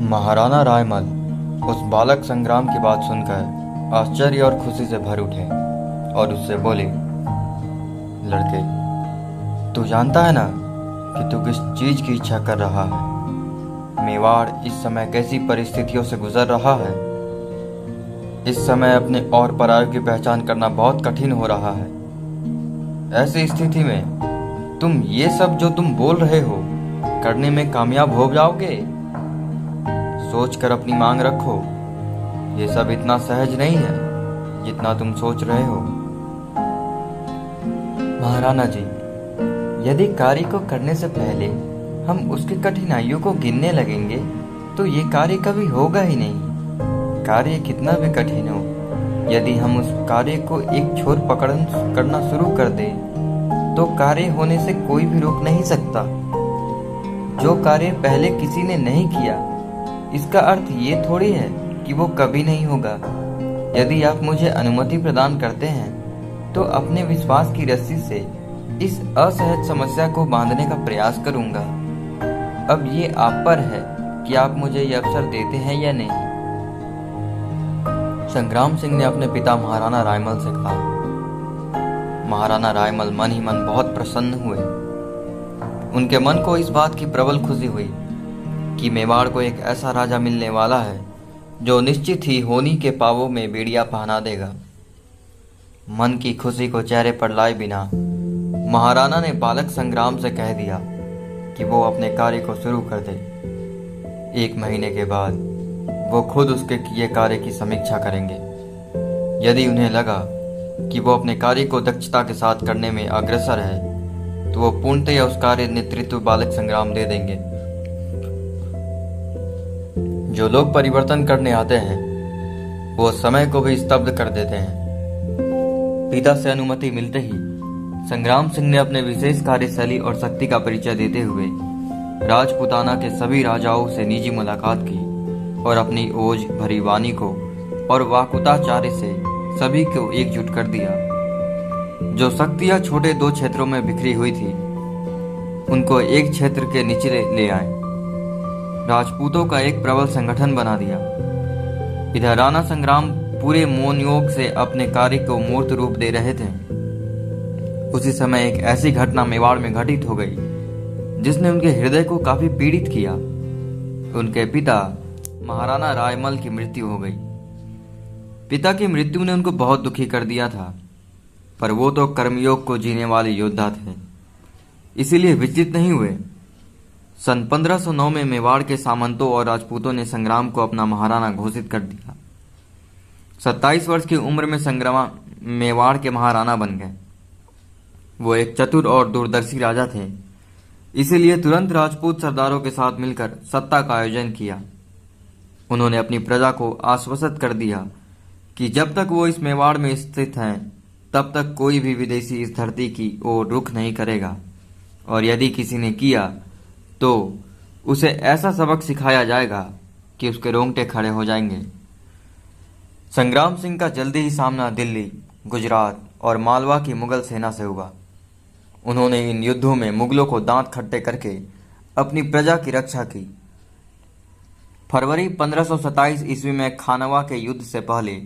महाराणा रायमल उस बालक संग्राम की बात सुनकर आश्चर्य और खुशी से भर उठे और उससे बोले, लड़के, तू जानता है ना कि तू किस चीज की इच्छा कर रहा है। मेवाड़ इस समय कैसी परिस्थितियों से गुजर रहा है। इस समय अपने और परायों की पहचान करना बहुत कठिन हो रहा है। ऐसी स्थिति में तुम ये सब जो तुम बोल रहे हो करने में कामयाब हो जाओगे। सोचकर अपनी मांग रखो। ये सब इतना सहज नहीं है जितना तुम सोच रहे हो। महाराणा जी, यदि कार्य को करने से पहले हम उसकी कठिनाइयों को गिनने लगेंगे तो ये कार्य कभी होगा ही नहीं। कार्य कितना भी कठिन हो, यदि हम उस कार्य को एक छोर पकड़ करना शुरू कर दें तो कार्य होने से कोई भी रोक नहीं सकता। जो कार्य पहले किसी ने नहीं किया, इसका अर्थ ये थोड़ी है कि वो कभी नहीं होगा। यदि आप मुझे अनुमति प्रदान करते हैं तो अपने विश्वास की रस्सी से इस असहज समस्या को बांधने का प्रयास करूंगा। अब ये आप पर है कि आप मुझे ये अवसर देते हैं या नहीं। संग्राम सिंह ने अपने पिता महाराणा रायमल से कहा। महाराणा रायमल मन ही मन बहुत प्रसन्न हुए। उनके मन को इस बात की प्रबल खुशी हुई कि मेवाड़ को एक ऐसा राजा मिलने वाला है जो निश्चित ही होनी के पावों में बेड़िया पहना देगा। मन की खुशी को चेहरे पर लाए बिना महाराणा ने बालक संग्राम से कह दिया कि वो अपने कार्य को शुरू कर दे। 1 महीने के बाद वो खुद उसके किए कार्य की समीक्षा करेंगे। यदि उन्हें लगा कि वो अपने कार्य को दक्षता के साथ करने में अग्रसर है तो वो पूर्णतः उस कार्य नेतृत्व बालक संग्राम दे देंगे। जो लोग परिवर्तन करने आते हैं वो समय को भी स्तब्ध कर देते हैं। पिता से अनुमति मिलते ही संग्राम सिंह ने अपने विशेष कार्यशैली और शक्ति का परिचय देते हुए राजपुताना के सभी राजाओं से निजी मुलाकात की और अपनी ओज भरी वाणी को और वाकुताचार्य से सभी को एकजुट कर दिया। जो शक्तियां छोटे 2 क्षेत्रों में बिखरी हुई थी उनको एक क्षेत्र के नीचे ले आए। राजपूतों का एक प्रबल संगठन बना दिया। इधर राणा संग्राम पूरे मौन योग से अपने कार्य को मूर्त रूप दे रहे थे। उसी समय एक ऐसी घटना मेवाड़ में घटित हो गई जिसने उनके हृदय को काफी पीड़ित किया। उनके पिता महाराणा रायमल की मृत्यु हो गई। पिता की मृत्यु ने उनको बहुत दुखी कर दिया था, पर वो तो कर्मयोग को जीने वाले योद्धा थे, इसीलिए विचलित नहीं हुए। सन 1509 में मेवाड़ के सामंतों और राजपूतों ने संग्राम को अपना महाराणा घोषित कर दिया। 27 वर्ष की उम्र में संग्राम मेवाड़ के महाराणा बन गए। वो एक चतुर और दूरदर्शी राजा थे, इसीलिए तुरंत राजपूत सरदारों के साथ मिलकर सत्ता का आयोजन किया। उन्होंने अपनी प्रजा को आश्वस्त कर दिया कि जब तक वो इस मेवाड़ में स्थित हैं तब तक कोई भी विदेशी इस धरती की ओर रुख नहीं करेगा, और यदि किसी ने किया तो उसे ऐसा सबक सिखाया जाएगा कि उसके रोंगटे खड़े हो जाएंगे। संग्राम सिंह का जल्दी ही सामना दिल्ली, गुजरात और मालवा की मुगल सेना से हुआ। उन्होंने इन युद्धों में मुगलों को दांत खट्टे करके अपनी प्रजा की रक्षा की। फरवरी 1527 ईस्वी में खानवा के युद्ध से पहले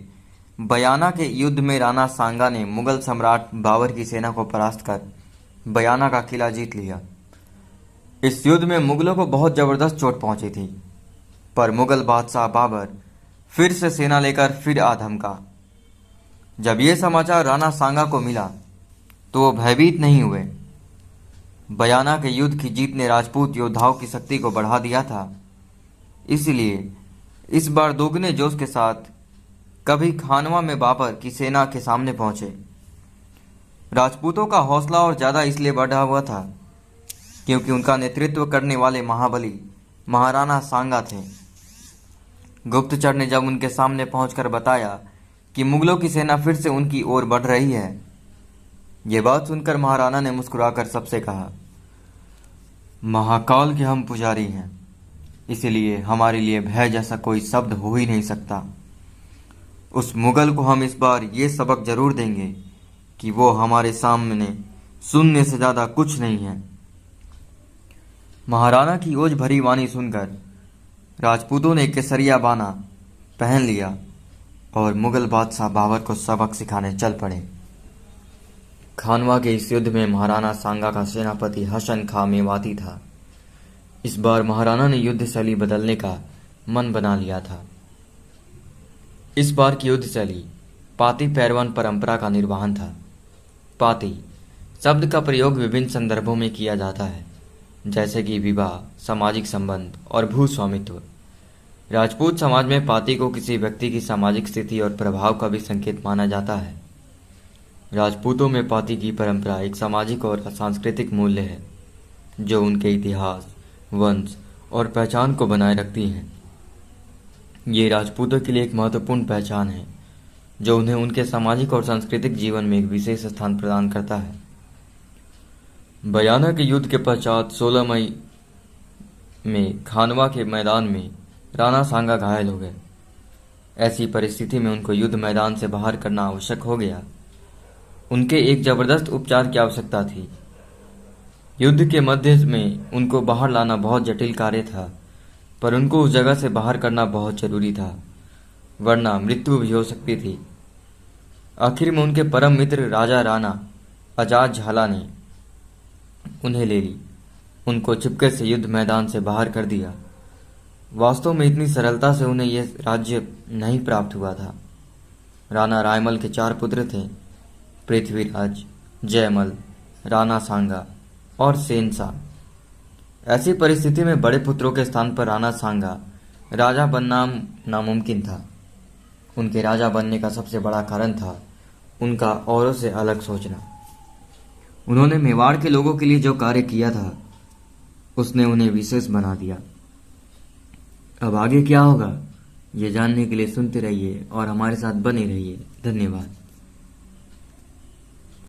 बयाना के युद्ध में राणा सांगा ने मुगल सम्राट बाबर की सेना को परास्त कर बयाना का किला जीत लिया। इस युद्ध में मुगलों को बहुत जबरदस्त चोट पहुंची थी, पर मुगल बादशाह बाबर फिर से सेना लेकर फिर आ धमका। जब ये समाचार राणा सांगा को मिला तो वो भयभीत नहीं हुए। बयाना के युद्ध की जीत ने राजपूत योद्धाओं की शक्ति को बढ़ा दिया था, इसलिए इस बार दोगुने जोश के साथ कभी खानवा में बाबर की सेना के सामने पहुंचे। राजपूतों का हौसला और ज्यादा इसलिए बढ़ा हुआ था क्योंकि उनका नेतृत्व करने वाले महाबली महाराणा सांगा थे। गुप्तचर ने जब उनके सामने पहुंचकर बताया कि मुगलों की सेना फिर से उनकी ओर बढ़ रही है, ये बात सुनकर महाराणा ने मुस्कुराकर सबसे कहा, महाकाल के हम पुजारी हैं, इसलिए हमारे लिए भय जैसा कोई शब्द हो ही नहीं सकता। उस मुगल को हम इस बार ये सबक जरूर देंगे कि वो हमारे सामने शून्य से ज्यादा कुछ नहीं है। महाराणा की ओज भरी वाणी सुनकर राजपूतों ने केसरिया बाना पहन लिया और मुगल बादशाह बाबर को सबक सिखाने चल पड़े। खानवा के इस युद्ध में महाराणा सांगा का सेनापति हसन खां मेवाती था। इस बार महाराणा ने युद्ध शैली बदलने का मन बना लिया था। इस बार की युद्ध शैली पाती पैरवान परंपरा का निर्वहन था। पाती शब्द का प्रयोग विभिन्न संदर्भों में किया जाता है, जैसे कि विवाह, सामाजिक संबंध और भू स्वामित्व। राजपूत समाज में पाती को किसी व्यक्ति की सामाजिक स्थिति और प्रभाव का भी संकेत माना जाता है। राजपूतों में पाती की परंपरा एक सामाजिक और सांस्कृतिक मूल्य है जो उनके इतिहास, वंश और पहचान को बनाए रखती हैं। ये राजपूतों के लिए एक महत्वपूर्ण पहचान है जो उन्हें उनके सामाजिक और सांस्कृतिक जीवन में एक विशेष स्थान प्रदान करता है। बयाना के युद्ध के पश्चात 16 मई में खानवा के मैदान में राणा सांगा घायल हो गए। ऐसी परिस्थिति में उनको युद्ध मैदान से बाहर करना आवश्यक हो गया। उनके एक जबरदस्त उपचार की आवश्यकता थी। युद्ध के मध्य में उनको बाहर लाना बहुत जटिल कार्य था, पर उनको उस जगह से बाहर करना बहुत जरूरी था, वरना मृत्यु भी हो सकती थी। आखिर में उनके परम मित्र राजा राणा अजाद झाला ने उन्हें ले ली। उनको चुपके से युद्ध मैदान से बाहर कर दिया। वास्तव में इतनी सरलता से उन्हें यह राज्य नहीं प्राप्त हुआ था। राणा रायमल के 4 पुत्र थे, पृथ्वीराज, जयमल, राणा सांगा और सेनसा। ऐसी परिस्थिति में बड़े पुत्रों के स्थान पर राणा सांगा राजा बनना नामुमकिन था। उनके राजा बनने का सबसे बड़ा कारण था उनका औरों से अलग सोचना। उन्होंने मेवाड़ के लोगों के लिए जो कार्य किया था उसने उन्हें विशेष बना दिया। अब आगे क्या होगा ये जानने के लिए सुनते रहिए और हमारे साथ बने रहिए। धन्यवाद।